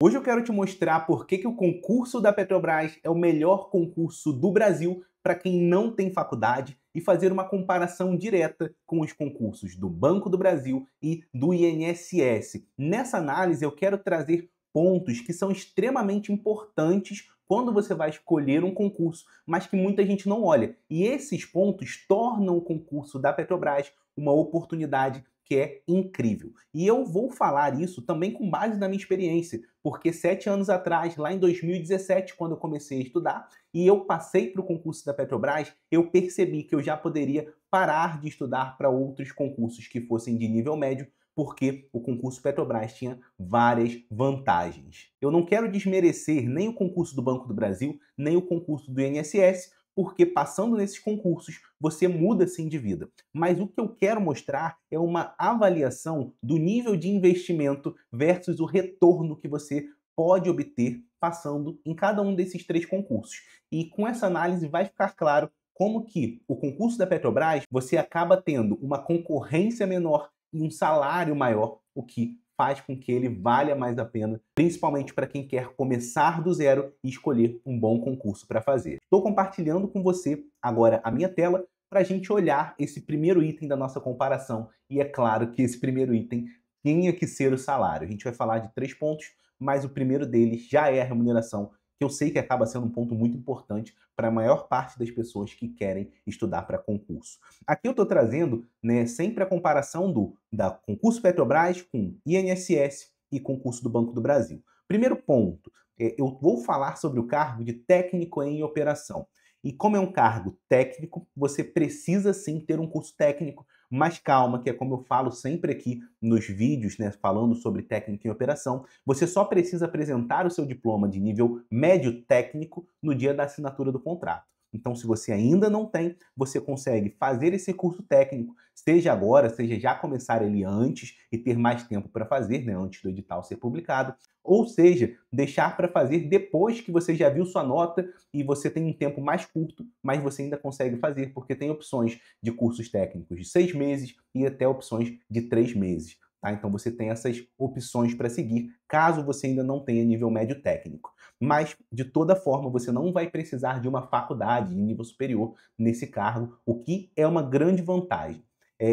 Hoje eu quero te mostrar por que o concurso da Petrobras é o melhor concurso do Brasil para quem não tem faculdade e fazer uma comparação direta com os concursos do Banco do Brasil e do INSS. Nessa análise eu quero trazer pontos que são extremamente importantes quando você vai escolher um concurso, mas que muita gente não olha. E esses pontos tornam o concurso da Petrobras uma oportunidade que é incrível. E eu vou falar isso também com base na minha experiência, porque 7 anos atrás, lá em 2017, quando eu comecei a estudar, e eu passei para o concurso da Petrobras, eu percebi que eu já poderia parar de estudar para outros concursos que fossem de nível médio, porque o concurso Petrobras tinha várias vantagens. Eu não quero desmerecer nem o concurso do Banco do Brasil, nem o concurso do INSS, porque passando nesses concursos você muda sim de vida. Mas o que eu quero mostrar é uma avaliação do nível de investimento versus o retorno que você pode obter passando em cada um desses 3 concursos. E com essa análise vai ficar claro como que o concurso da Petrobras você acaba tendo uma concorrência menor e um salário maior, o que faz com que ele valha mais a pena, principalmente para quem quer começar do zero e escolher um bom concurso para fazer. Estou compartilhando com você agora a minha tela para a gente olhar esse primeiro item da nossa comparação. E é claro que esse primeiro item tinha que ser o salário. A gente vai falar de 3 pontos, mas o primeiro deles já é a remuneração, que eu sei que acaba sendo um ponto muito importante para a maior parte das pessoas que querem estudar para concurso. Aqui eu estou trazendo sempre a comparação da concurso Petrobras com INSS e concurso do Banco do Brasil. Primeiro ponto, eu vou falar sobre o cargo de técnico em operação. E como é um cargo técnico, você precisa sim ter um curso técnico, mas calma, que é como eu falo sempre aqui nos vídeos, falando sobre técnica em operação, você só precisa apresentar o seu diploma de nível médio técnico no dia da assinatura do contrato. Então, se você ainda não tem, você consegue fazer esse curso técnico, seja agora, seja já começar ele antes e ter mais tempo para fazer, antes do edital ser publicado, ou seja, deixar para fazer depois que você já viu sua nota e você tem um tempo mais curto, mas você ainda consegue fazer, porque tem opções de cursos técnicos de 6 meses e até opções de 3 meses. Tá? Então você tem essas opções para seguir, caso você ainda não tenha nível médio técnico. Mas, de toda forma, você não vai precisar de uma faculdade de nível superior nesse cargo, o que é uma grande vantagem.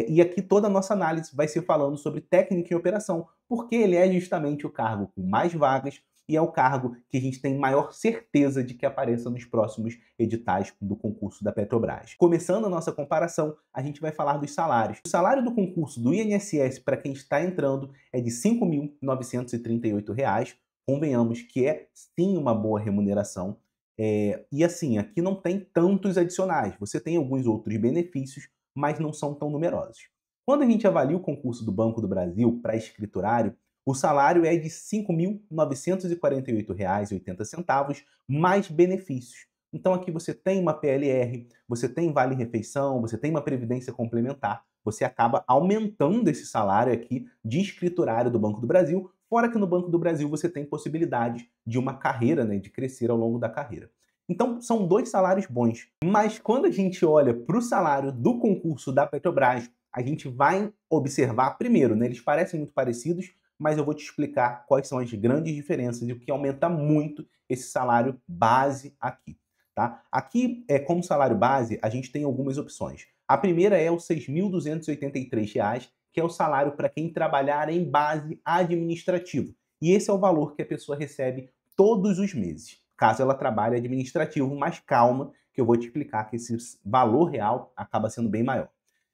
E aqui toda a nossa análise vai ser falando sobre técnica em operação, porque ele é justamente o cargo com mais vagas e é o cargo que a gente tem maior certeza de que apareça nos próximos editais do concurso da Petrobras. Começando a nossa comparação, a gente vai falar dos salários. O salário do concurso do INSS para quem está entrando é de R$ 5.938. Convenhamos que é sim uma boa remuneração. E assim, aqui não tem tantos adicionais. Você tem alguns outros benefícios, mas não são tão numerosos. Quando a gente avalia o concurso do Banco do Brasil para escriturário, o salário é de R$ 5.948,80, mais benefícios. Então aqui você tem uma PLR, você tem vale-refeição, você tem uma previdência complementar, você acaba aumentando esse salário aqui de escriturário do Banco do Brasil, fora que no Banco do Brasil você tem possibilidade de uma carreira, de crescer ao longo da carreira. Então, são 2 salários bons. Mas quando a gente olha para o salário do concurso da Petrobras, a gente vai observar, primeiro, eles parecem muito parecidos, mas eu vou te explicar quais são as grandes diferenças e o que aumenta muito esse salário base aqui. Tá? Aqui, como salário base, a gente tem algumas opções. A primeira é o R$ 6.283, que é o salário para quem trabalhar em base administrativo. E esse é o valor que a pessoa recebe todos os meses, caso ela trabalhe administrativo, mas calma, que eu vou te explicar que esse valor real acaba sendo bem maior.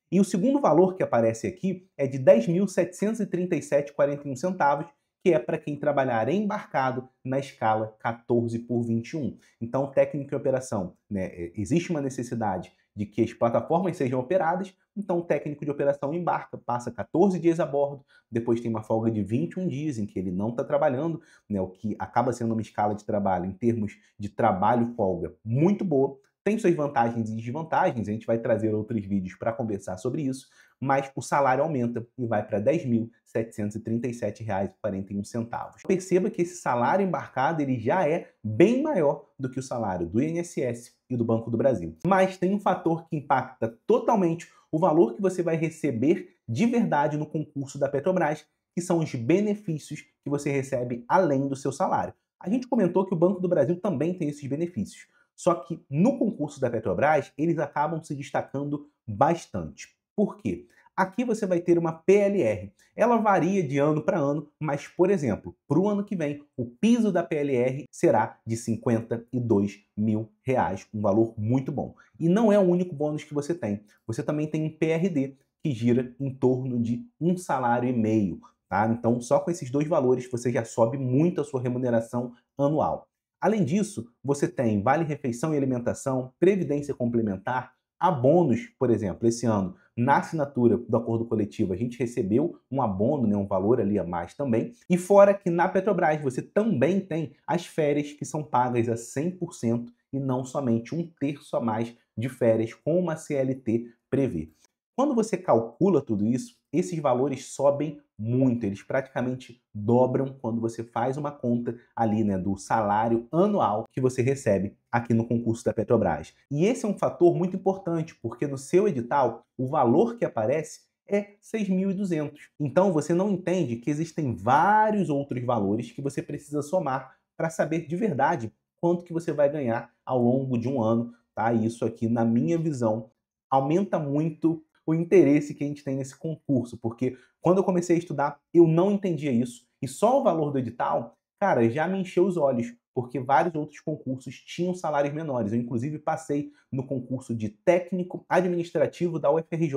E o segundo valor que aparece aqui é de R$ 10.737,41, que é para quem trabalhar embarcado na escala 14/21. Então, técnico em operação, existe uma necessidade de que as plataformas sejam operadas, então o técnico de operação embarca, passa 14 dias a bordo, depois tem uma folga de 21 dias em que ele não está trabalhando, o que acaba sendo uma escala de trabalho em termos de trabalho-folga muito boa. Tem suas vantagens e desvantagens, a gente vai trazer outros vídeos para conversar sobre isso, mas o salário aumenta e vai para R$ 10.737,41. Perceba que esse salário embarcado ele já é bem maior do que o salário do INSS e do Banco do Brasil. Mas tem um fator que impacta totalmente o valor que você vai receber de verdade no concurso da Petrobras, que são os benefícios que você recebe além do seu salário. A gente comentou que o Banco do Brasil também tem esses benefícios, só que no concurso da Petrobras, eles acabam se destacando bastante. Por quê? Aqui você vai ter uma PLR. Ela varia de ano para ano, mas, por exemplo, para o ano que vem, o piso da PLR será de R$ 52 mil, um valor muito bom. E não é o único bônus que você tem. Você também tem um PRD, que gira em torno de um salário e meio. Tá? Então, só com esses dois valores, você já sobe muito a sua remuneração anual. Além disso, você tem vale-refeição e alimentação, previdência complementar, abonos, por exemplo, esse ano, na assinatura do acordo coletivo, a gente recebeu um abono, né, um valor ali a mais também. E fora que na Petrobras você também tem as férias que são pagas a 100% e não somente um terço a mais de férias, como a CLT prevê. Quando você calcula tudo isso, esses valores sobem muito, eles praticamente dobram quando você faz uma conta ali, né, do salário anual que você recebe aqui no concurso da Petrobras. E esse é um fator muito importante, porque no seu edital, o valor que aparece é 6.200. Então você não entende que existem vários outros valores que você precisa somar para saber de verdade quanto que você vai ganhar ao longo de um ano, tá? E isso aqui, na minha visão, aumenta muito o interesse que a gente tem nesse concurso, porque quando eu comecei a estudar, eu não entendia isso, e só o valor do edital, cara, já me encheu os olhos, porque vários outros concursos tinham salários menores. Eu, inclusive, passei no concurso de técnico administrativo da UFRJ,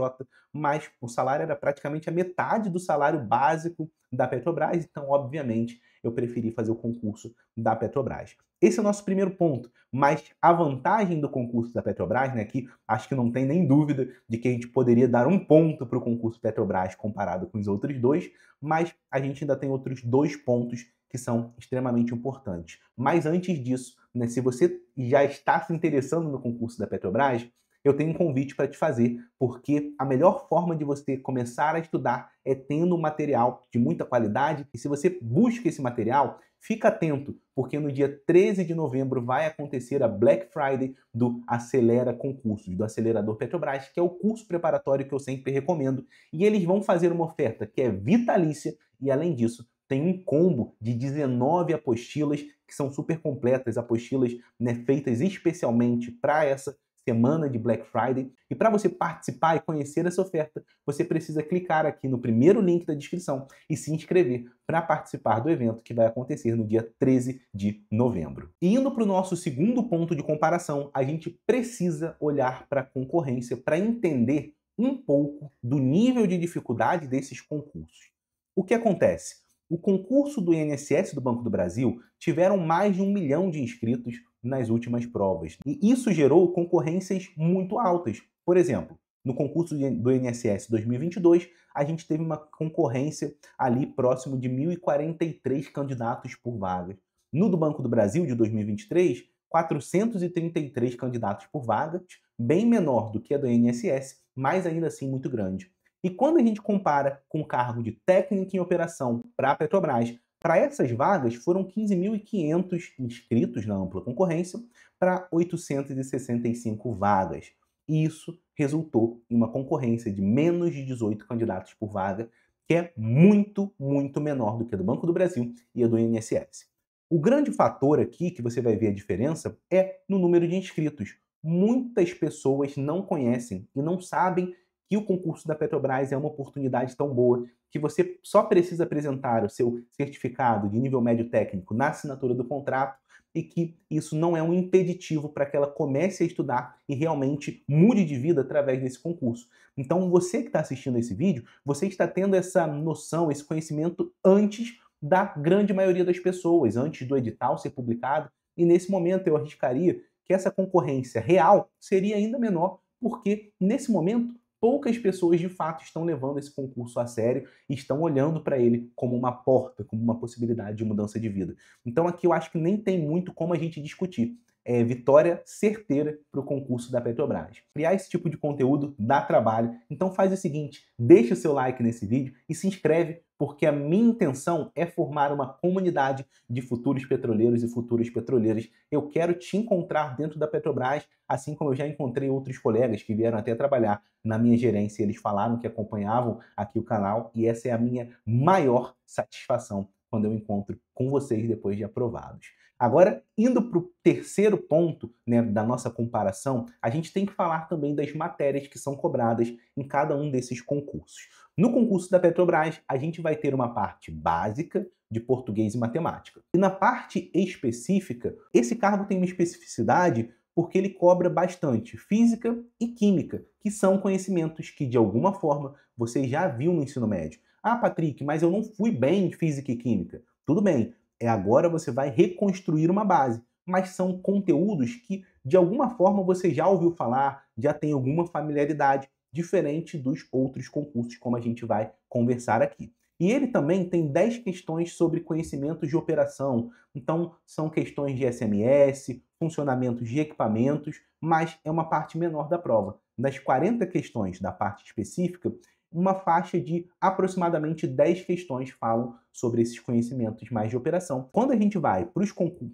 mas o salário era praticamente a metade do salário básico da Petrobras, então, obviamente, eu preferi fazer o concurso da Petrobras. Esse é o nosso primeiro ponto, mas a vantagem do concurso da Petrobras, né, que acho que não tem nem dúvida de que a gente poderia dar um ponto para o concurso Petrobras comparado com os outros dois, mas a gente ainda tem outros dois pontos que são extremamente importantes. Mas antes disso, né, se você já está se interessando no concurso da Petrobras, eu tenho um convite para te fazer, porque a melhor forma de você começar a estudar é tendo um material de muita qualidade, e se você busca esse material, fica atento, porque no dia 13 de novembro vai acontecer a Black Friday do Acelera Concursos, do Acelerador Petrobras, que é o curso preparatório que eu sempre recomendo, e eles vão fazer uma oferta que é vitalícia, e além disso, tem um combo de 19 apostilas que são super completas, apostilas, né, feitas especialmente para essa semana de Black Friday. E para você participar e conhecer essa oferta, você precisa clicar aqui no primeiro link da descrição e se inscrever para participar do evento que vai acontecer no dia 13 de novembro. E indo para o nosso segundo ponto de comparação, a gente precisa olhar para a concorrência para entender um pouco do nível de dificuldade desses concursos. O que acontece? O concurso do INSS do Banco do Brasil tiveram mais de 1 milhão de inscritos nas últimas provas. E isso gerou concorrências muito altas. Por exemplo, no concurso do INSS 2022, a gente teve uma concorrência ali próximo de 1.043 candidatos por vaga. No do Banco do Brasil de 2023, 433 candidatos por vagas, bem menor do que a do INSS, mas ainda assim muito grande. E quando a gente compara com o cargo de técnico em operação para a Petrobras, para essas vagas foram 15.500 inscritos na ampla concorrência para 865 vagas. E isso resultou em uma concorrência de menos de 18 candidatos por vaga, que é muito, muito menor do que a do Banco do Brasil e a do INSS. O grande fator aqui que você vai ver a diferença é no número de inscritos. Muitas pessoas não conhecem e não sabem que o concurso da Petrobras é uma oportunidade tão boa que você só precisa apresentar o seu certificado de nível médio técnico na assinatura do contrato e que isso não é um impeditivo para que ela comece a estudar e realmente mude de vida através desse concurso. Então, você que está assistindo esse vídeo, você está tendo essa noção, esse conhecimento antes da grande maioria das pessoas, antes do edital ser publicado, e nesse momento eu arriscaria que essa concorrência real seria ainda menor, porque nesse momento poucas pessoas de fato estão levando esse concurso a sério e estão olhando para ele como uma porta, como uma possibilidade de mudança de vida. Então aqui eu acho que nem tem muito como a gente discutir. É vitória certeira para o concurso da Petrobras. Criar esse tipo de conteúdo dá trabalho, então faz o seguinte, deixa o seu like nesse vídeo e se inscreve porque a minha intenção é formar uma comunidade de futuros petroleiros e futuras petroleiras. Eu quero te encontrar dentro da Petrobras, assim como eu já encontrei outros colegas que vieram até trabalhar na minha gerência. Eles falaram que acompanhavam aqui o canal e essa é a minha maior satisfação quando eu encontro com vocês depois de aprovados. Agora, indo para o terceiro ponto, né, da nossa comparação, a gente tem que falar também das matérias que são cobradas em cada um desses concursos. No concurso da Petrobras, a gente vai ter uma parte básica de português e matemática. E na parte específica, esse cargo tem uma especificidade porque ele cobra bastante física e química, que são conhecimentos que, de alguma forma, você já viu no ensino médio. Ah, Patrick, mas eu não fui bem em física e química. Tudo bem, agora você vai reconstruir uma base, mas são conteúdos que, de alguma forma, você já ouviu falar, já tem alguma familiaridade, diferente dos outros concursos, como a gente vai conversar aqui. E ele também tem 10 questões sobre conhecimentos de operação. Então, são questões de SMS, funcionamentos de equipamentos, mas é uma parte menor da prova. Das 40 questões da parte específica, uma faixa de aproximadamente 10 questões falam sobre esses conhecimentos mais de operação. Quando a gente vai para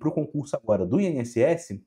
o concurso agora do INSS,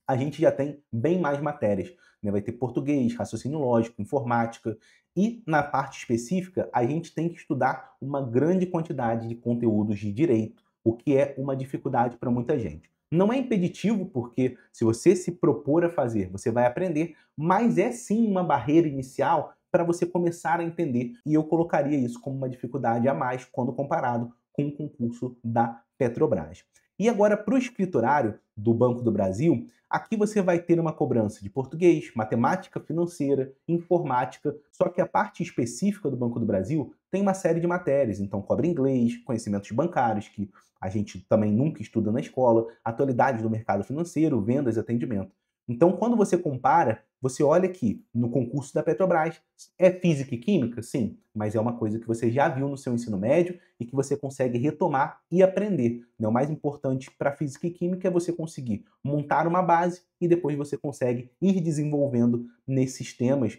a gente já tem bem mais matérias, né? Vai ter português, raciocínio lógico, informática e na parte específica a gente tem que estudar uma grande quantidade de conteúdos de direito, o que é uma dificuldade para muita gente. Não é impeditivo porque se você se propor a fazer, você vai aprender, mas é sim uma barreira inicial para você começar a entender e eu colocaria isso como uma dificuldade a mais quando comparado com o concurso da Petrobras. E agora para o escriturário do Banco do Brasil, aqui você vai ter uma cobrança de português, matemática financeira, informática, só que a parte específica do Banco do Brasil tem uma série de matérias, então cobra inglês, conhecimentos bancários, que a gente também nunca estuda na escola, atualidades do mercado financeiro, vendas e atendimento. Então, quando você compara, você olha que no concurso da Petrobras é física e química? Sim, mas é uma coisa que você já viu no seu ensino médio e que você consegue retomar e aprender. Né? O mais importante para física e química é você conseguir montar uma base e depois você consegue ir desenvolvendo nesses temas,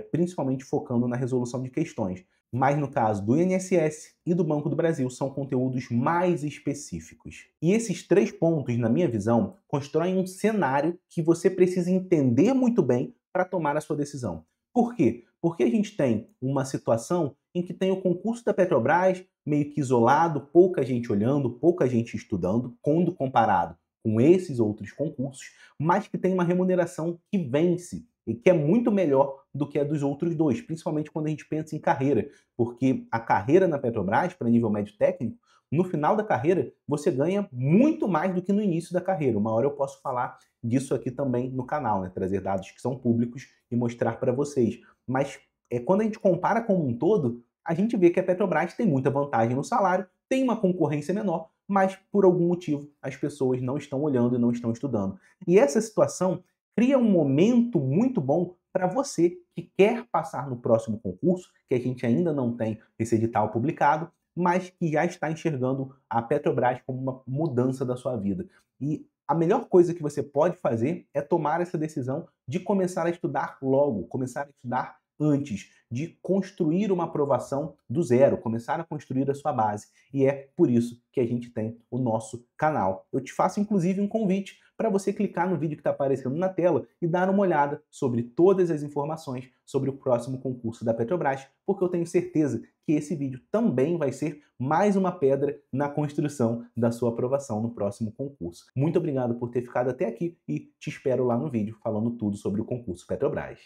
principalmente focando na resolução de questões. Mas no caso do INSS e do Banco do Brasil são conteúdos mais específicos. E esses 3 pontos, na minha visão, constroem um cenário que você precisa entender muito bem para tomar a sua decisão. Por quê? Porque a gente tem uma situação em que tem o concurso da Petrobras meio que isolado, pouca gente olhando, pouca gente estudando, quando comparado com esses outros concursos, mas que tem uma remuneração que vence e que é muito melhor do que a dos outros dois, principalmente quando a gente pensa em carreira, porque a carreira na Petrobras, para nível médio técnico, no final da carreira, você ganha muito mais do que no início da carreira. Uma hora eu posso falar disso aqui também no canal, né? Trazer dados que são públicos e mostrar para vocês. Mas quando a gente compara como um todo, a gente vê que a Petrobras tem muita vantagem no salário, tem uma concorrência menor, mas por algum motivo as pessoas não estão olhando e não estão estudando. E essa situação cria um momento muito bom para você que quer passar no próximo concurso, que a gente ainda não tem esse edital publicado, mas que já está enxergando a Petrobras como uma mudança da sua vida. E a melhor coisa que você pode fazer é tomar essa decisão de começar a estudar logo, começar a estudar antes, de construir uma aprovação do zero, começar a construir a sua base. E é por isso que a gente tem o nosso canal. Eu te faço inclusive um convite para você clicar no vídeo que está aparecendo na tela e dar uma olhada sobre todas as informações sobre o próximo concurso da Petrobras, porque eu tenho certeza que esse vídeo também vai ser mais uma pedra na construção da sua aprovação no próximo concurso. Muito obrigado por ter ficado até aqui e te espero lá no vídeo falando tudo sobre o concurso Petrobras.